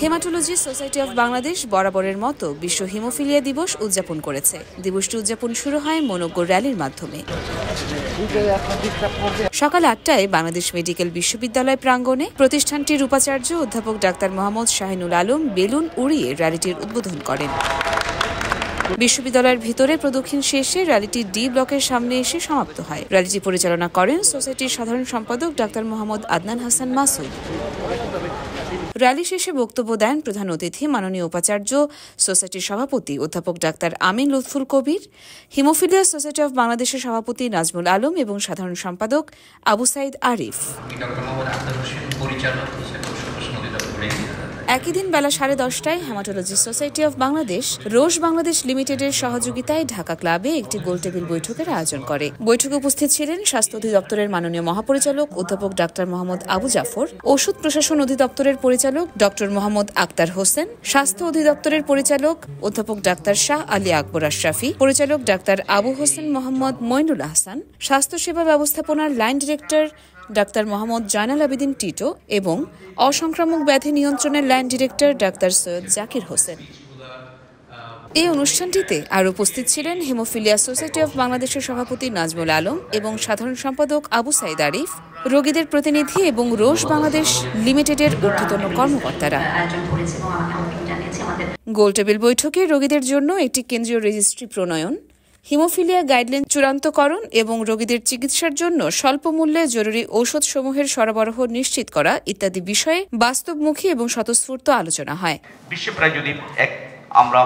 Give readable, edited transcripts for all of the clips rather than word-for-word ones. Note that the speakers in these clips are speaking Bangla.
হেমাটোলজি সোসাইটি অব বাংলাদেশ বরাবরের মতো বিশ্ব হিমোফিলিয়া দিবস উদযাপন করেছে। দিবসটি উদযাপন শুরু হয় মনোজ্ঞ র্যালির মাধ্যমে। সকাল ৮টায় বাংলাদেশ মেডিকেল বিশ্ববিদ্যালয় প্রাঙ্গণে প্রতিষ্ঠানটির উপাচার্য অধ্যাপক ডাক্তার মোহাম্মদ শাহিনুল আলম বেলুন উড়িয়ে র্যালিটির উদ্বোধন করেন। বিশ্ববিদ্যালয়ের ভিতরে প্রদক্ষিণ শেষে র্যালিটি ডি ব্লকের সামনে এসে সমাপ্ত হয়। র্যালিটি পরিচালনা করেন সোসাইটির সাধারণ সম্পাদক ডাক্তার মোহাম্মদ আদনান হাসান মাসুদ। র্যালি শেষে বক্তব্য দেন প্রধান অতিথি মাননীয় উপাচার্য সোসাইটির সভাপতি অধ্যাপক doctor Amin Lutful Kabir, haemophilia society of বাংলাদেশের সভাপতি নাজমুল আলম এবং সাধারণ সম্পাদক আবু সাইদ আরিফ। একই দিন বেলা 10:30টায় হেমাটোলজি সোসাইটি অব বাংলাদেশ রোজ বাংলাদেশ লিমিটেডের সহযোগিতায় ঢাকা ক্লাবে একটি গোলটেবিল বৈঠকের আয়োজন করে। বৈঠকে উপস্থিত ছিলেন স্বাস্থ্য অধিদপ্তরের মাননীয় মহাপরিচালক অধ্যাপক ডাক্তার মোহাম্মদ আবু জাফর, ওষুধ প্রশাসন অধিদপ্তরের পরিচালক ডক্টর মোহাম্মদ আক্তার হোসেন, স্বাস্থ্য অধিদপ্তরের পরিচালক অধ্যাপক ডাক্তার শাহ আলী আকবর আশরাফি, পরিচালক ডাক্তার আবু হোসেন মোহাম্মদ মইনুল আহসান, স্বাস্থ্যসেবা ব্যবস্থাপনার লাইন ডিরেক্টর ডাক্তার মোহাম্মদ জানাল আবেদিন টিটো এবং অসংক্রামক ব্যাধি নিয়ন্ত্রণের line director doctor Syed Zakir Hossain. এই অনুষ্ঠানটিতে আরও উপস্থিত ছিলেন হিমোফিলিয়া সোসাইটি অব বাংলাদেশের সভাপতি নাজমুল আলম এবং সাধারণ সম্পাদক আবু সাইদ আরিফ, রোগীদের প্রতিনিধি এবং রোজ বাংলাদেশ লিমিটেডের ঊর্ধ্বতন কর্মকর্তারা। গোলটেবিল বৈঠকে রোগীদের জন্য একটি কেন্দ্রীয় রেজিস্ট্রি প্রণয়ন, হিমোফিলিয়া গাইডলাইন চূড়ান্তকরণ এবং রোগীদের চিকিৎসার জন্য স্বল্প মূল্যে জরুরি ঔষধসমূহের সরবরাহ নিশ্চিত করা ইত্যাদি বিষয়ে বাস্তবমুখী এবং স্বতঃস্ফূর্ত আলোচনা হয়। বিশ্বে প্রায় যদি আমরা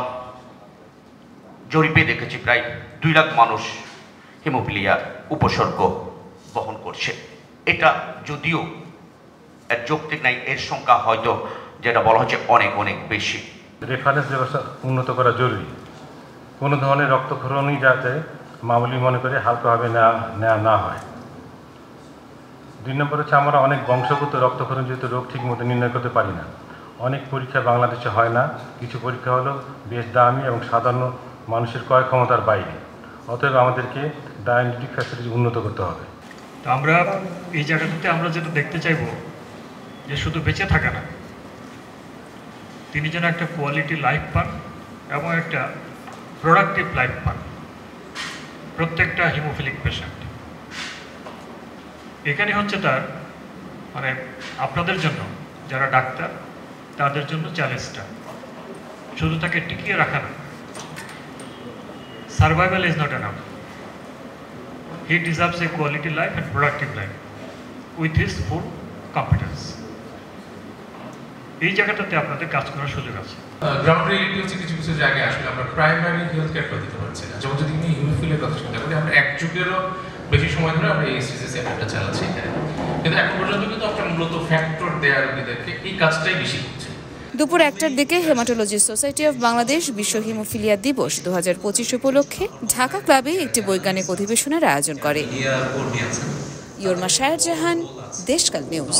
জরিপে দেখেছি প্রায় 2 লাখ মানুষ হিমোফিলিয়া উপসর্গ বহন করছে। এটা যদিও এর যৌক্তিক নাই, এর সংখ্যা হয়তো যেটা বলা হচ্ছে অনেক অনেক বেশি। রেফারেন্স ব্যবস্থা উন্নত করা জরুরি। কোনো ধরনের রক্তক্ষরণই যাতে মামুলি মনে করে হালকাভাবে নেওয়া না হয়। 2 নম্বর হচ্ছে আমরা অনেক বংশগত রক্তক্ষরণজনিত রোগ ঠিকমতো নির্ণয় করতে পারি না। অনেক পরীক্ষা বাংলাদেশে হয় না, কিছু পরীক্ষা হলো বেশ দামি এবং সাধারণ মানুষের ক্রয় ক্ষমতার বাইরে। অতএব আমাদেরকে ডায়াগনস্টিক ফ্যাসিলিটি উন্নত করতে হবে। তো আমরা এই জায়গাটাতে আমরা যেটা দেখতে চাইব যে শুধু বেঁচে থাকা না, তিনি যেন একটা কোয়ালিটি লাইফ পান এবং একটা প্রোডাক্টিভ লাইফ পান প্রত্যেকটা হিমোফিলিক পেশেন্ট। এখানে হচ্ছে তার মানে আপনাদের জন্য যারা ডাক্তার তাদের জন্য চ্যালেঞ্জটা শুধু তাকে টিকিয়ে রাখা না। Survival is not enough, he deserves A quality life and productive life with his full competence. এই জায়গাটাতে আপনাদের কাজ করার সুযোগ আছে। গ্রাউন্ড রিয়েলিটি হচ্ছে কিছু কিছু জায়গায় আসলে আমরা প্রাইমারি হেলথ কেয়ার দিতে পারছি না। যেমন যদি আমি হিমোফিলিয়ার কথা চিন্তা করি, আমরা 1 যুগেরও বেশি সময় ধরে আমরা এই সিসিসি একটা চালাচ্ছি, কিন্তু এখন পর্যন্ত কিন্তু আমরা মূলত ফ্যাক্টর দেওয়ার রোগীদেরকে এই কাজটাই বেশি করছি। দুপুর 1টার দিকে হেমাটোলজি সোসাইটি অব বাংলাদেশ বিশ্ব হিমোফিলিয়া দিবস 2025 উপলক্ষে ঢাকা ক্লাবে একটি বৈজ্ঞানিক অধিবেশনের আয়োজন করে। ইয়র্মা শায়ের জাহান, দেশকাল নিউজ।